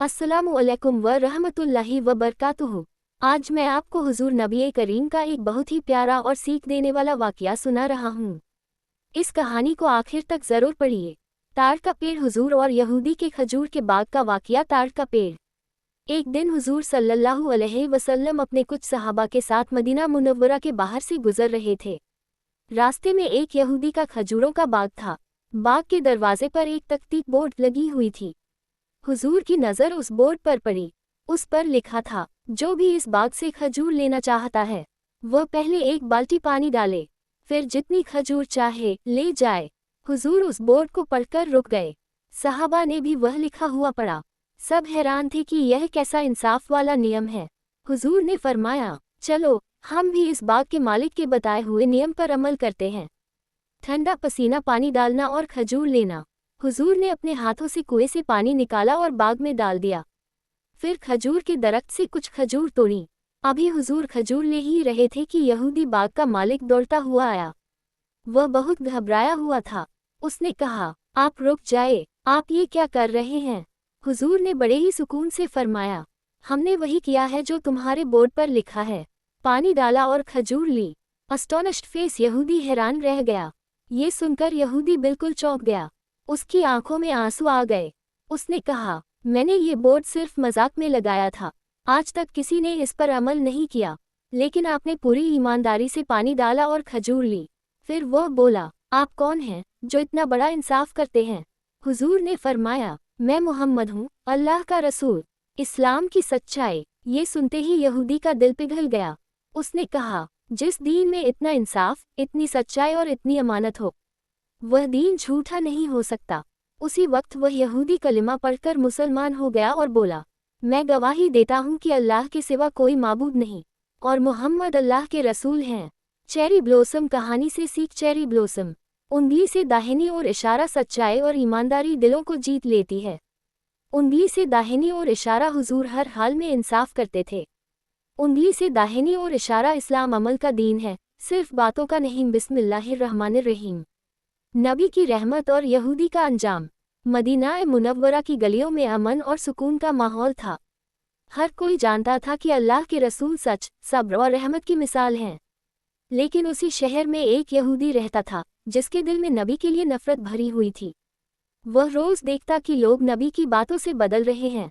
अस्सलामु अलैकुम व रहमतुल्लाहि व बरकातुहू। आज मैं आपको हुजूर नबी करीम का एक बहुत ही प्यारा और सीख देने वाला वाक़या सुना रहा हूँ। इस कहानी को आखिर तक ज़रूर पढ़िए। ताड़ का पेड़ हुजूर और यहूदी के खजूर के बाग का वाक़या। ताड़ का पेड़। एक दिन हुजूर सल्लल्लाहु अलैहि वसल्लम अपने कुछ सहाबा के साथ मदीना मुनव्वरा के बाहर से गुजर रहे थे। रास्ते में एक यहूदी का खजूरों का बाग था। बाग के दरवाजे पर एक तख्ती बोर्ड लगी हुई थी। हुजूर की नज़र उस बोर्ड पर पड़ी। उस पर लिखा था, जो भी इस बाग से खजूर लेना चाहता है वह पहले एक बाल्टी पानी डाले, फिर जितनी खजूर चाहे ले जाए। हुजूर उस बोर्ड को पढ़कर रुक गए। सहाबा ने भी वह लिखा हुआ पढ़ा। सब हैरान थे कि यह कैसा इंसाफ वाला नियम है। हुजूर ने फरमाया, चलो हम भी इस बाग के मालिक के बताए हुए नियम पर अमल करते हैं। ठंडा पसीना पानी डालना और खजूर लेना। हुजूर ने अपने हाथों से कुएं से पानी निकाला और बाग में डाल दिया। फिर खजूर के दरख्त से कुछ खजूर तोड़ी। अभी हुजूर खजूर ले ही रहे थे कि यहूदी बाग का मालिक दौड़ता हुआ आया। वह बहुत घबराया हुआ था। उसने कहा, आप रुक जाए, आप ये क्या कर रहे हैं? हुजूर ने बड़े ही सुकून से फरमाया, हमने वही किया है जो तुम्हारे बोर्ड पर लिखा है। पानी डाला और खजूर ली। अस्टोनिश्ड फेस यहूदी हैरान रह गया। ये सुनकर यहूदी बिल्कुल चौंक गया। उसकी आंखों में आंसू आ गए। उसने कहा, मैंने ये बोर्ड सिर्फ मजाक में लगाया था। आज तक किसी ने इस पर अमल नहीं किया, लेकिन आपने पूरी ईमानदारी से पानी डाला और खजूर ली। फिर वह बोला, आप कौन हैं जो इतना बड़ा इंसाफ करते हैं? हुजूर ने फरमाया, मैं मोहम्मद हूँ, अल्लाह का रसूल, इस्लाम की सच्चाई। ये सुनते ही यहूदी का दिल पिघल गया। उसने कहा, जिस दीन में इतना इंसाफ, इतनी सच्चाई और इतनी अमानत हो, वह दीन झूठा नहीं हो सकता। उसी वक्त वह यहूदी कलिमा पढ़कर मुसलमान हो गया और बोला, मैं गवाही देता हूँ कि अल्लाह के सिवा कोई माबूद नहीं और मोहम्मद अल्लाह के रसूल हैं। चेरी ब्लॉसम कहानी से सीख। Cherry blossom. उंगली से दाहिनी ओर इशारा सच्चाई और ईमानदारी दिलों को जीत लेती है। उंगली से दाहिनी ओर इशारा हुजूर हर हाल में इंसाफ करते थे। उंगली से दाहिनी ओर इशारा इस्लाम अमल का दीन है, सिर्फ बातों का नहीं। बिस्मिल्लाहिर्रहमानिर्रहीम। नबी की रहमत और यहूदी का अंजाम। मदीना मुनव्वरा की गलियों में अमन और सुकून का माहौल था। हर कोई जानता था कि अल्लाह के रसूल सच, सब्र और रहमत की मिसाल हैं। लेकिन उसी शहर में एक यहूदी रहता था जिसके दिल में नबी के लिए नफरत भरी हुई थी। वह रोज़ देखता कि लोग नबी की बातों से बदल रहे हैं,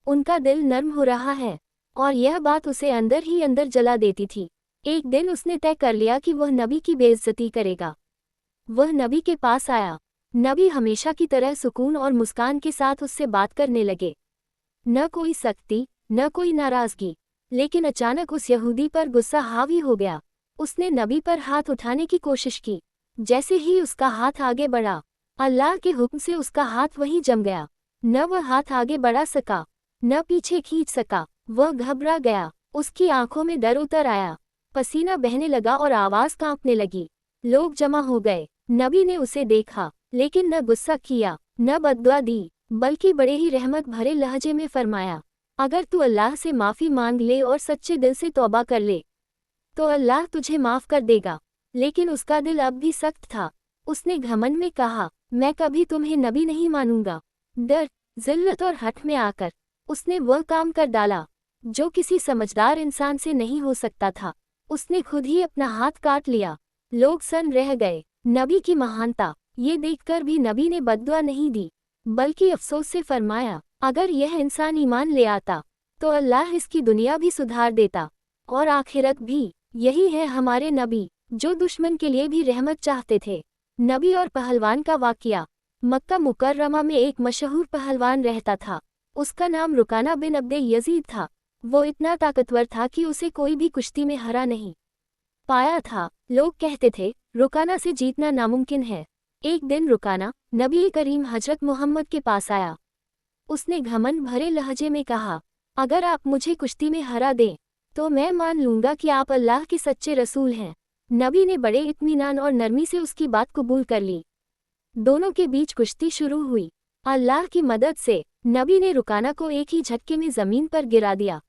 उनका दिल नर्म हो रहा है, और यह बात उसे अंदर ही अंदर जला देती थी। एक दिन उसने तय कर लिया कि वह नबी की बेइज्जती करेगा। वह नबी के पास आया। नबी हमेशा की तरह सुकून और मुस्कान के साथ उससे बात करने लगे। न कोई सख्ती, न कोई नाराज़गी। लेकिन अचानक उस यहूदी पर गुस्सा हावी हो गया। उसने नबी पर हाथ उठाने की कोशिश की। जैसे ही उसका हाथ आगे बढ़ा, अल्लाह के हुक्म से उसका हाथ वहीं जम गया। न वह हाथ आगे बढ़ा सका, न पीछे खींच सका। वह घबरा गया। उसकी आंखों में डर उतर आया। पसीना बहने लगा और आवाज़ कांपने लगी। लोग जमा हो गए। नबी ने उसे देखा, लेकिन न गुस्सा किया, न बद्दुआ दी, बल्कि बड़े ही रहमत भरे लहजे में फरमाया, अगर तू अल्लाह से माफ़ी मांग ले और सच्चे दिल से तौबा कर ले, तो अल्लाह तुझे माफ़ कर देगा। लेकिन उसका दिल अब भी सख्त था। उसने घमंड में कहा, मैं कभी तुम्हें नबी नहीं मानूंगा। डर, जिल्लत और हठ में आकर उसने वह काम कर डाला जो किसी समझदार इंसान से नहीं हो सकता था। उसने खुद ही अपना हाथ काट लिया। लोग सन रह गए। नबी की महानता ये देखकर भी नबी ने बद्दुआ नहीं दी, बल्कि अफसोस से फरमाया, अगर यह इंसान ईमान ले आता तो अल्लाह इसकी दुनिया भी सुधार देता और आखिरत भी। यही है हमारे नबी, जो दुश्मन के लिए भी रहमत चाहते थे। नबी और पहलवान का वाक़या। मक्का मुकर्रमा में एक मशहूर पहलवान रहता था। उसका नाम रुकाना बिन अब्दे यजीद था। वो इतना ताकतवर था कि उसे कोई भी कुश्ती में हरा नहीं पाया था। लोग कहते थे, रुकाना से जीतना नामुमकिन है। एक दिन रुकाना नबी करीम हजरत मोहम्मद के पास आया। उसने घमंड भरे लहजे में कहा, अगर आप मुझे कुश्ती में हरा दें तो मैं मान लूँगा कि आप अल्लाह के सच्चे रसूल हैं। नबी ने बड़े इत्मीनान और नरमी से उसकी बात कबूल कर ली। दोनों के बीच कुश्ती शुरू हुई। अल्लाह की मदद से नबी ने रुकाना को एक ही झटके में ज़मीन पर गिरा दिया।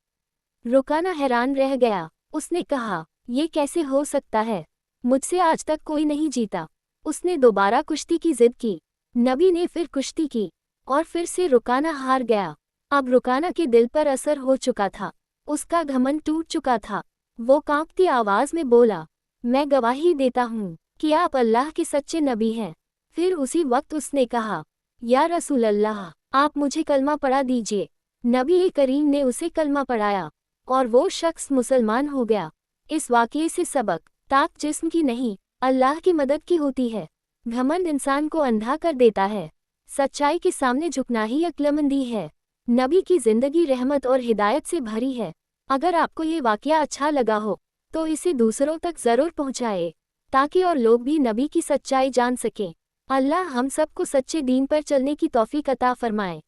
रुकाना हैरान रह गया। उसने कहा, ये कैसे हो सकता है? मुझसे आज तक कोई नहीं जीता। उसने दोबारा कुश्ती की जिद की। नबी ने फिर कुश्ती की और फिर से रुकाना हार गया। अब रुकाना के दिल पर असर हो चुका था। उसका घमंड टूट चुका था। वो कांपती आवाज में बोला, मैं गवाही देता हूँ कि आप अल्लाह के सच्चे नबी हैं। फिर उसी वक्त उसने कहा, या रसूल अल्लाह, आप मुझे कलमा पढ़ा दीजिए। नबी करीम ने उसे कलमा पढ़ाया और वो शख्स मुसलमान हो गया। इस वाक़ये से सबक, ताक जिस्म की नहीं, अल्लाह की मदद की होती है। घमंड इंसान को अंधा कर देता है। सच्चाई के सामने झुकना ही अक्लमंदी है। नबी की ज़िंदगी रहमत और हिदायत से भरी है। अगर आपको ये वाक़या अच्छा लगा हो तो इसे दूसरों तक ज़रूर पहुँचाए, ताकि और लोग भी नबी की सच्चाई जान सकें। अल्लाह हम सबको सच्चे दीन पर चलने की तौफीक अता फरमाए।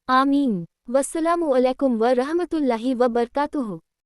आमीन। वस्सलामु अलैकुम व रहमतुल्लाहि व बरकातुहू।